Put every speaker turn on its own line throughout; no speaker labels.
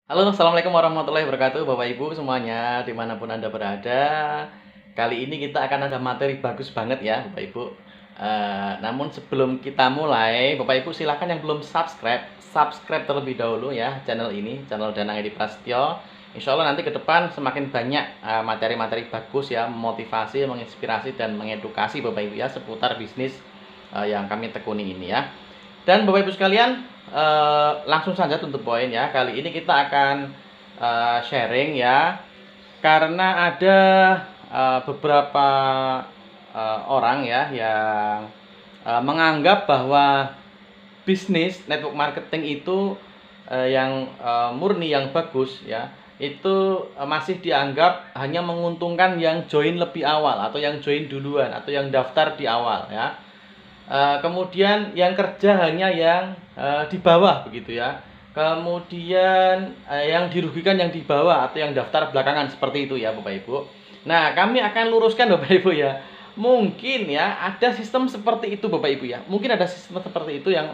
Halo, assalamualaikum warahmatullahi wabarakatuh, Bapak Ibu semuanya, dimanapun Anda berada. Kali ini kita akan ada materi bagus banget ya, Bapak Ibu. Namun sebelum kita mulai, Bapak Ibu silahkan yang belum subscribe terlebih dahulu ya channel ini, channel Danang Edi Prasetyo. Insya Allah nanti ke depan semakin banyak materi-materi bagus ya, memotivasi, menginspirasi, dan mengedukasi Bapak Ibu ya seputar bisnis yang kami tekuni ini ya. Dan Bapak Ibu sekalian, langsung saja tutup poin ya. Kali ini kita akan sharing ya, karena ada beberapa orang ya yang menganggap bahwa bisnis network marketing itu yang murni, yang bagus ya, itu masih dianggap hanya menguntungkan yang join lebih awal, atau yang join duluan, atau yang daftar di awal ya. Kemudian yang kerja hanya yang di bawah begitu ya. Kemudian yang dirugikan yang di bawah atau yang daftar belakangan, seperti itu ya Bapak Ibu. Nah, kami akan luruskan Bapak Ibu ya. Mungkin ya ada sistem seperti itu Bapak Ibu ya. Mungkin ada sistem seperti itu yang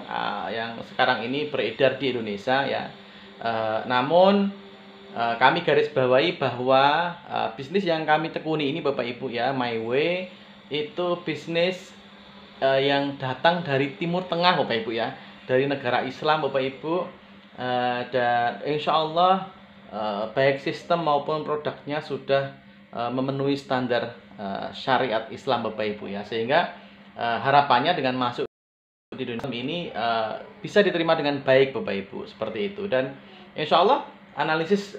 sekarang ini beredar di Indonesia ya. Namun kami garis bawahi bahwa bisnis yang kami tekuni ini Bapak Ibu ya, My Way, itu bisnis yang datang dari Timur Tengah Bapak Ibu ya, dari negara Islam Bapak Ibu. Dan insya Allah baik sistem maupun produknya sudah memenuhi standar syariat Islam Bapak Ibu ya, sehingga harapannya dengan masuk di Indonesia ini bisa diterima dengan baik Bapak Ibu, seperti itu. Dan insya Allah analisis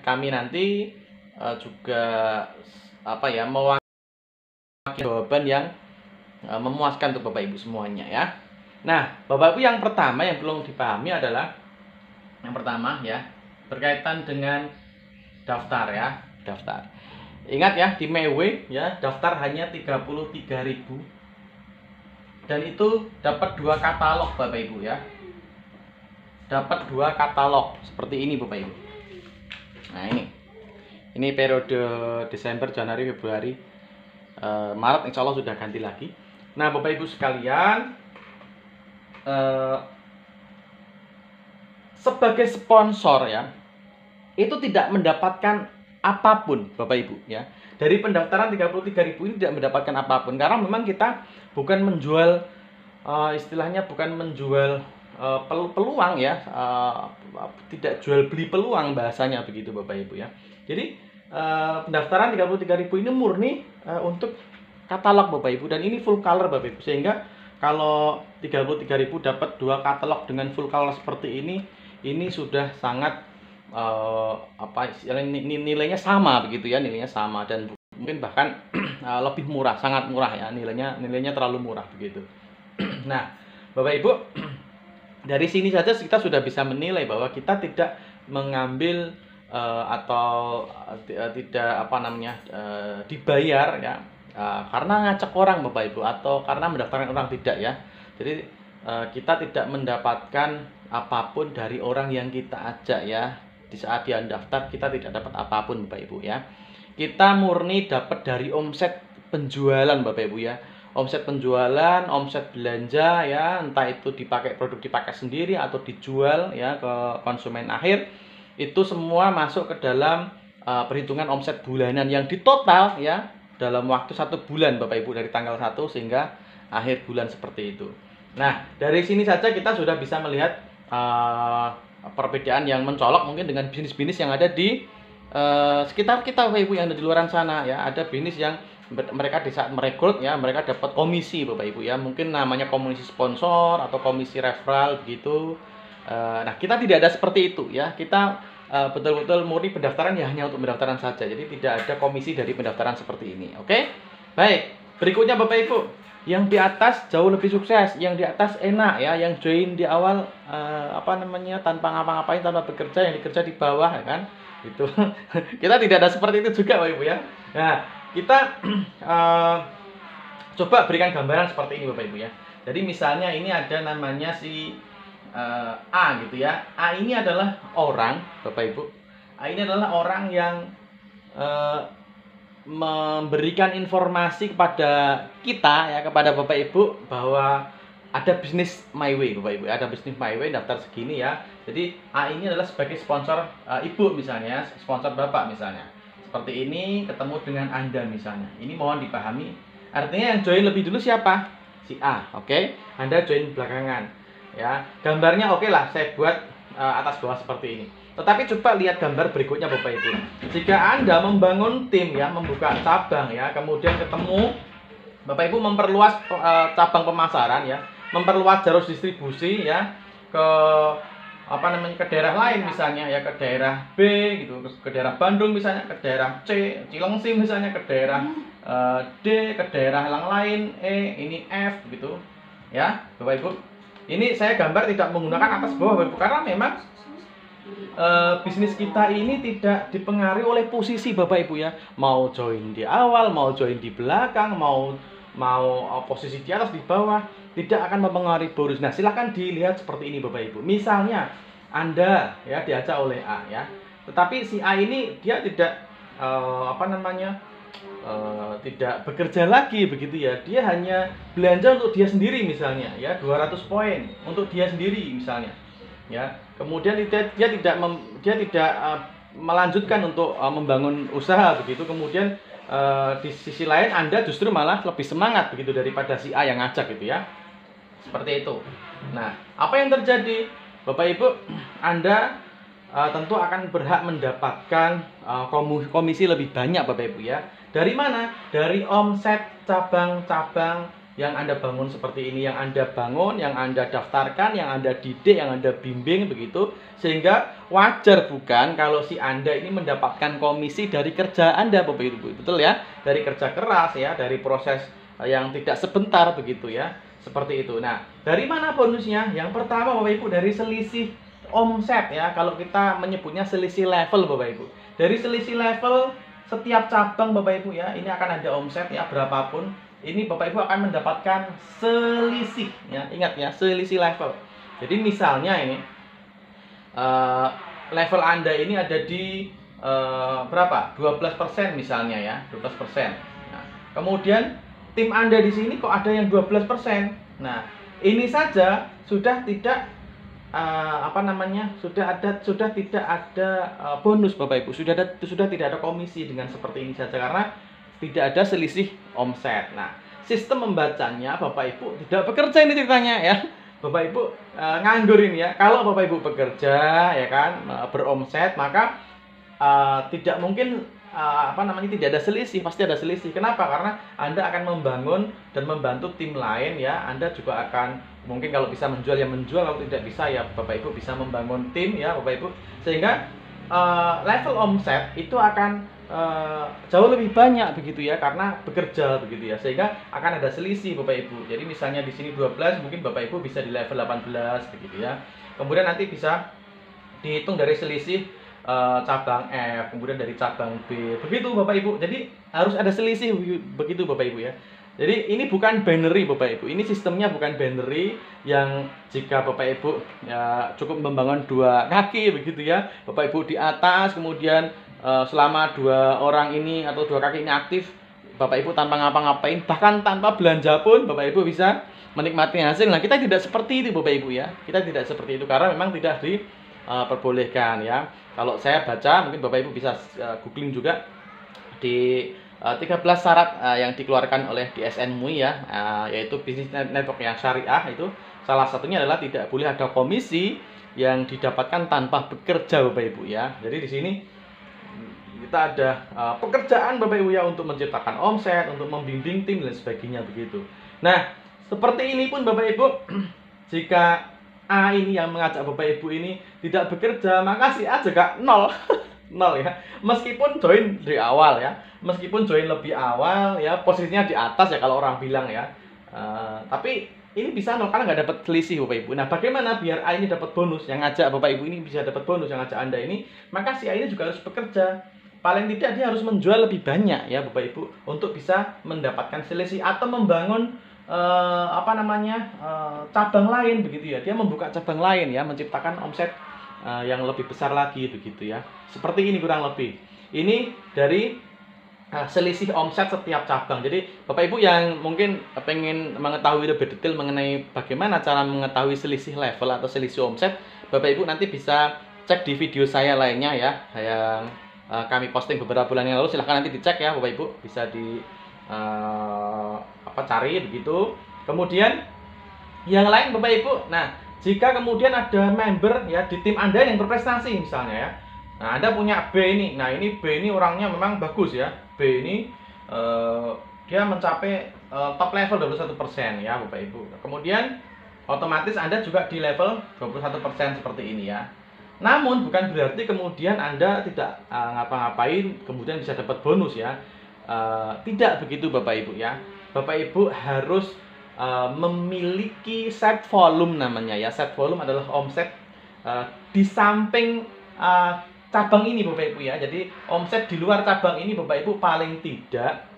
kami nanti juga mewakili jawaban yang memuaskan untuk Bapak Ibu semuanya ya. Nah, Bapak Ibu, yang pertama yang belum dipahami adalah yang pertama ya, berkaitan dengan daftar ya, daftar. Ingat ya, di Mewe ya, daftar hanya 33.000 dan itu dapat 2 katalog Bapak Ibu ya. Dapat 2 katalog seperti ini Bapak Ibu. Nah, ini periode Desember, Januari, Februari, Maret insya Allah sudah ganti lagi. Nah, Bapak Ibu sekalian, sebagai sponsor ya, itu tidak mendapatkan apapun Bapak Ibu ya. Dari pendaftaran 33.000 ini tidak mendapatkan apapun, karena memang kita bukan menjual, istilahnya bukan menjual peluang ya, tidak jual beli peluang bahasanya begitu Bapak Ibu ya. Jadi pendaftaran 33.000 ini murni untuk katalog Bapak Ibu, dan ini full color Bapak Ibu, sehingga kalau 33.000 dapat 2 katalog dengan full color seperti ini sudah sangat nilainya sama begitu ya, nilainya sama, dan mungkin bahkan lebih murah, sangat murah ya, nilainya terlalu murah begitu. Nah, Bapak Ibu, dari sini saja kita sudah bisa menilai bahwa kita tidak mengambil atau tidak dibayar ya, karena ngacak orang Bapak Ibu, atau karena mendaftarkan orang, tidak ya. Jadi kita tidak mendapatkan apapun dari orang yang kita ajak ya. Di saat dia daftar, kita tidak dapat apapun Bapak Ibu ya. Kita murni dapat dari omset penjualan Bapak Ibu ya. Omset penjualan, omset belanja ya, entah itu produk dipakai sendiri atau dijual ya ke konsumen akhir, itu semua masuk ke dalam perhitungan omset bulanan yang ditotal ya dalam waktu 1 bulan Bapak Ibu, dari tanggal 1 sehingga akhir bulan, seperti itu. Nah, dari sini saja kita sudah bisa melihat perbedaan yang mencolok mungkin dengan bisnis-bisnis yang ada di sekitar kita Bapak Ibu, yang ada di luar sana ya. Ada bisnis yang mereka di saat merekrut ya, mereka dapat komisi Bapak Ibu ya, mungkin namanya komisi sponsor atau komisi referral begitu. Nah, kita tidak ada seperti itu ya. Kita betul-betul murni pendaftaran ya, hanya untuk pendaftaran saja. Jadi tidak ada komisi dari pendaftaran seperti ini. Oke? Baik, berikutnya Bapak Ibu, yang di atas jauh lebih sukses, yang di atas enak ya, yang join di awal tanpa ngapa-ngapain, tanpa bekerja, yang dikerja di bawah ya kan. Itu kita tidak ada seperti itu juga Bapak Ibu ya. Nah, kita coba berikan gambaran seperti ini Bapak Ibu ya. Jadi misalnya ini ada namanya si A gitu ya. A ini adalah orang Bapak Ibu. A ini adalah orang yang memberikan informasi kepada kita ya, kepada Bapak Ibu, bahwa ada bisnis My Way Bapak Ibu, ada bisnis My Way daftar segini ya. Jadi A ini adalah sebagai sponsor ibu misalnya, sponsor bapak misalnya. Seperti ini ketemu dengan Anda misalnya. Ini mohon dipahami. Artinya yang join lebih dulu siapa? Si A, oke? Anda join belakangan. Ya, gambarnya oke lah, saya buat atas bawah seperti ini. Tetapi coba lihat gambar berikutnya Bapak Ibu. Jika Anda membangun tim ya, membuka cabang ya, kemudian ketemu Bapak Ibu memperluas cabang pemasaran ya, memperluas jalur distribusi ya ke ke daerah lain misalnya ya, ke daerah B gitu, ke daerah Bandung misalnya, ke daerah C, Cilengsi misalnya, ke daerah D, ke daerah yang lain E, ini F gitu ya Bapak Ibu. Ini saya gambar tidak menggunakan atas bawah Bapak Ibu, karena memang bisnis kita ini tidak dipengaruhi oleh posisi Bapak Ibu ya. Mau join di awal, mau join di belakang, mau posisi di atas, di bawah, tidak akan mempengaruhi bonus. Nah, silahkan dilihat seperti ini Bapak Ibu. Misalnya Anda ya diajak oleh A ya, tetapi si A ini dia tidak tidak bekerja lagi begitu ya. Dia hanya belanja untuk dia sendiri misalnya ya, 200 poin untuk dia sendiri misalnya. Ya, kemudian dia tidak melanjutkan untuk membangun usaha begitu. Kemudian di sisi lain Anda justru malah lebih semangat begitu daripada si A yang ngajak gitu ya. Seperti itu. Nah, apa yang terjadi? Bapak Ibu, Anda tentu akan berhak mendapatkan komisi lebih banyak Bapak Ibu ya. Dari mana? Dari omset cabang-cabang yang Anda bangun seperti ini, yang Anda bangun, yang Anda daftarkan, yang Anda didik, yang Anda bimbing begitu. Sehingga wajar bukan kalau si Anda ini mendapatkan komisi dari kerja Anda Bapak Ibu. Betul ya? Dari kerja keras ya, dari proses yang tidak sebentar begitu ya. Seperti itu. Nah, dari mana bonusnya? Yang pertama Bapak Ibu, dari selisih omset ya. Kalau kita menyebutnya selisih level Bapak Ibu. Dari selisih level setiap cabang Bapak Ibu ya, ini akan ada omset ya berapapun. Ini Bapak Ibu akan mendapatkan selisih ya. Ingat ya, selisih level. Jadi misalnya ini level Anda ini ada di berapa? 12% misalnya ya, 12%. Nah, kemudian tim Anda di sini kok ada yang 12%. Nah, ini saja sudah tidak sudah tidak ada bonus Bapak Ibu. Sudah tidak ada komisi dengan seperti ini saja, karena tidak ada selisih omset. Nah, sistem membacanya Bapak Ibu tidak bekerja ini ceritanya ya. Bapak Ibu nganggur ini ya. Kalau Bapak Ibu bekerja ya kan, beromset, maka tidak mungkin tidak ada selisih, pasti ada selisih. Kenapa? Karena Anda akan membangun dan membantu tim lain ya. Anda juga akan mungkin kalau bisa menjual ya menjual, kalau tidak bisa ya Bapak Ibu bisa membangun tim ya Bapak Ibu. Sehingga level omset itu akan jauh lebih banyak begitu ya, karena bekerja begitu ya, sehingga akan ada selisih Bapak Ibu. Jadi misalnya di sini 12, mungkin Bapak Ibu bisa di level 18 begitu ya. Kemudian nanti bisa dihitung dari selisih cabang F, kemudian dari cabang B, begitu Bapak Ibu. Jadi harus ada selisih begitu Bapak Ibu ya. Jadi ini bukan binary Bapak Ibu, ini sistemnya bukan binary yang jika Bapak Ibu ya cukup membangun dua kaki begitu ya, Bapak Ibu di atas, kemudian selama dua orang ini atau dua kaki ini aktif, Bapak Ibu tanpa ngapa-ngapain, bahkan tanpa belanja pun Bapak Ibu bisa menikmati hasil. Nah, kita tidak seperti itu Bapak Ibu ya, kita tidak seperti itu karena memang tidak diperbolehkan ya. Kalau saya baca, mungkin Bapak Ibu bisa googling juga di 13 syarat yang dikeluarkan oleh DSN MUI ya, yaitu bisnis network yang syariah. Itu salah satunya adalah tidak boleh ada komisi yang didapatkan tanpa bekerja Bapak Ibu ya. Jadi di sini kita ada pekerjaan Bapak Ibu ya, untuk menciptakan omset, untuk membimbing tim dan sebagainya begitu. Nah, seperti ini pun Bapak Ibu, jika A ini yang mengajak Bapak Ibu ini tidak bekerja, maka si A juga nol. Nol ya, meskipun join dari awal ya, meskipun join lebih awal ya, posisinya di atas ya kalau orang bilang ya, tapi ini bisa nol karena nggak dapat selisih Bapak Ibu. Nah, bagaimana biar A ini dapat bonus, yang ngajak Bapak Ibu ini bisa dapat bonus, yang ngajak Anda ini, maka si A ini juga harus bekerja. Paling tidak dia harus menjual lebih banyak ya Bapak Ibu, untuk bisa mendapatkan selisih atau membangun cabang lain begitu ya. Dia membuka cabang lain ya, menciptakan omset yang lebih besar lagi begitu ya. Seperti ini kurang lebih. Ini dari selisih omset setiap cabang. Jadi Bapak Ibu yang mungkin pengen mengetahui lebih detail mengenai bagaimana cara mengetahui selisih level atau selisih omset, Bapak Ibu nanti bisa cek di video saya lainnya ya, yang kami posting beberapa bulan yang lalu. Silahkan nanti dicek ya Bapak Ibu, bisa di cari begitu. Kemudian yang lain Bapak Ibu, nah jika kemudian ada member ya di tim Anda yang berprestasi misalnya ya, nah Anda punya B ini, nah ini B ini orangnya memang bagus ya, B ini dia mencapai top level 21% ya Bapak Ibu. Kemudian otomatis Anda juga di level 21% seperti ini ya. Namun bukan berarti kemudian Anda tidak ngapa-ngapain kemudian bisa dapat bonus ya. Tidak begitu Bapak Ibu ya. Bapak Ibu harus memiliki set volume namanya ya. Set volume adalah omset di samping cabang ini Bapak Ibu ya. Jadi omset di luar cabang ini Bapak Ibu paling tidak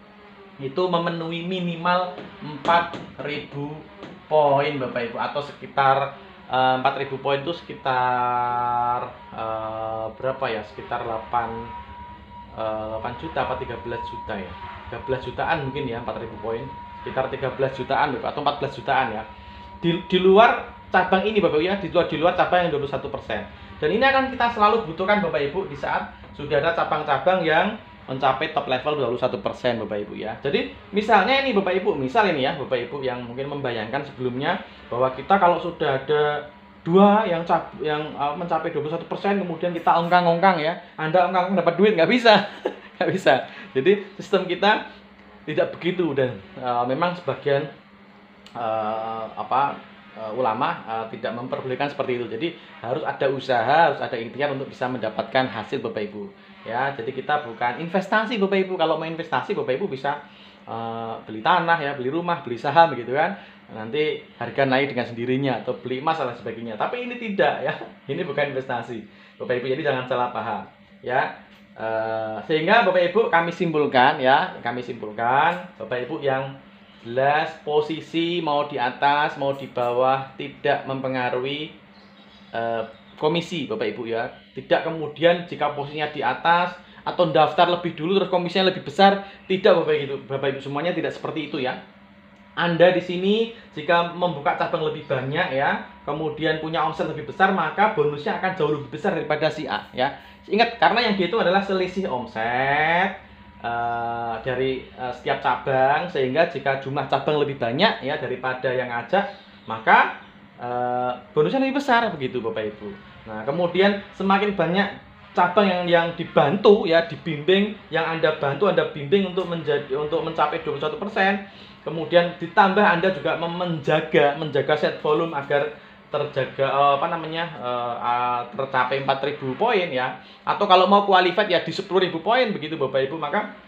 itu memenuhi minimal 4.000 poin Bapak Ibu, atau sekitar 4.000 poin itu sekitar berapa ya? Sekitar 8 juta apa 13 juta ya? 13 jutaan mungkin ya, 4.000 poin. Sekitar 13 jutaan Bapak, atau 14 jutaan ya. Di luar cabang ini Bapak Ibu ya, di luar cabang yang 21%. Dan ini akan kita selalu butuhkan Bapak Ibu di saat sudah ada cabang-cabang yang mencapai top level 21% Bapak Ibu ya. Jadi misalnya ini Bapak Ibu, misal ini ya Bapak Ibu yang mungkin membayangkan sebelumnya bahwa kita kalau sudah ada dua yang mencapai 21% kemudian kita ongkang-ongkang ya. Anda ongkang dapat duit, nggak bisa. Nggak bisa. Jadi sistem kita tidak begitu, dan memang sebagian ulama tidak memperbolehkan seperti itu. Jadi harus ada usaha, harus ada ikhtiar untuk bisa mendapatkan hasil Bapak Ibu ya. Jadi kita bukan investasi Bapak Ibu. Kalau mau investasi Bapak Ibu bisa beli tanah ya, beli rumah, beli saham begitu kan, nanti harga naik dengan sendirinya, atau beli emas dan sebagainya. Tapi ini tidak ya, ini bukan investasi Bapak Ibu, jadi jangan salah paham ya. Sehingga Bapak Ibu kami simpulkan Bapak Ibu yang jelas posisi mau di atas mau di bawah tidak mempengaruhi komisi Bapak Ibu ya. Tidak kemudian jika posisinya di atas atau daftar lebih dulu terus komisinya lebih besar, tidak Bapak Ibu semuanya tidak seperti itu ya. Anda di sini jika membuka cabang lebih banyak ya, kemudian punya omset lebih besar, maka bonusnya akan jauh lebih besar daripada si A ya. Ingat, karena yang dihitung adalah selisih omset dari setiap cabang, sehingga jika jumlah cabang lebih banyak ya daripada yang ngajak, maka bonusnya lebih besar begitu Bapak Ibu. Nah, kemudian semakin banyak cabang yang dibantu ya, dibimbing, yang Anda bantu, Anda bimbing untuk mencapai 21%, kemudian ditambah Anda juga menjaga set volume agar terjaga tercapai 4.000 poin ya, atau kalau mau qualified ya di 10.000 poin begitu Bapak Ibu, maka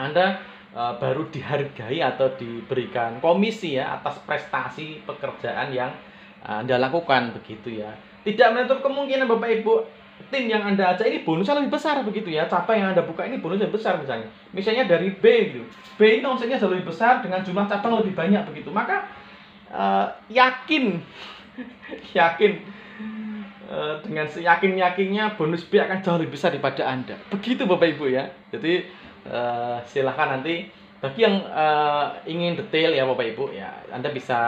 Anda baru dihargai atau diberikan komisi ya atas prestasi pekerjaan yang Anda lakukan begitu ya. Tidak menutup kemungkinan Bapak Ibu tim yang Anda ajak ini bonusnya lebih besar begitu ya. Cabang yang Anda buka ini bonusnya lebih besar misalnya dari B gitu. B ini omsetnya jauh lebih besar dengan jumlah cabang lebih banyak begitu. Maka yakin dengan seyakin-yakinnya bonus B akan jauh lebih besar daripada Anda. Begitu Bapak Ibu ya. Jadi silahkan nanti bagi yang ingin detail ya Bapak Ibu ya, Anda bisa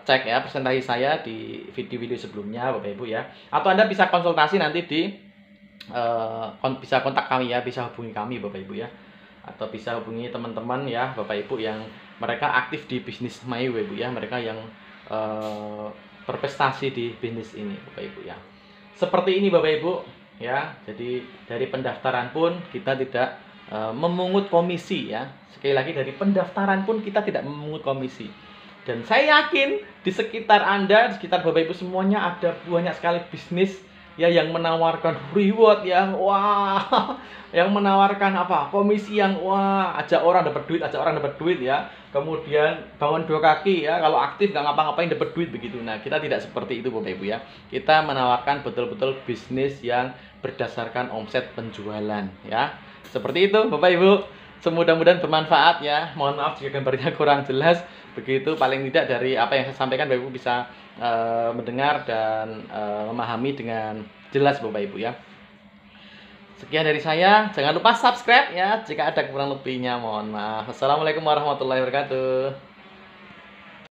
cek ya presentasi saya di video-video sebelumnya Bapak Ibu ya, atau Anda bisa konsultasi nanti bisa kontak kami ya, bisa hubungi kami Bapak Ibu ya, atau bisa hubungi teman-teman ya Bapak Ibu yang mereka aktif di bisnis My Way Bu ya, mereka yang berprestasi di bisnis ini Bapak Ibu ya. Seperti ini Bapak Ibu ya. Jadi dari pendaftaran pun kita tidak memungut komisi ya. Sekali lagi, dari pendaftaran pun kita tidak memungut komisi. Dan saya yakin di sekitar Anda, di sekitar Bapak Ibu semuanya ada banyak sekali bisnis ya yang menawarkan reward yang wah, yang menawarkan komisi yang wah, ajak orang dapat duit ya. Kemudian bangun 2 kaki ya, kalau aktif nggak ngapa-ngapain dapat duit begitu. Nah, kita tidak seperti itu Bapak Ibu ya. Kita menawarkan betul-betul bisnis yang berdasarkan omset penjualan ya. Seperti itu Bapak Ibu. Mudah-mudahan bermanfaat ya. Mohon maaf jika gambarnya kurang jelas. Begitu paling tidak dari apa yang saya sampaikan Bapak Ibu bisa mendengar dan memahami dengan jelas Bapak Ibu ya. Sekian dari saya. Jangan lupa subscribe ya. Jika ada kurang lebihnya mohon maaf. Assalamualaikum warahmatullahi wabarakatuh.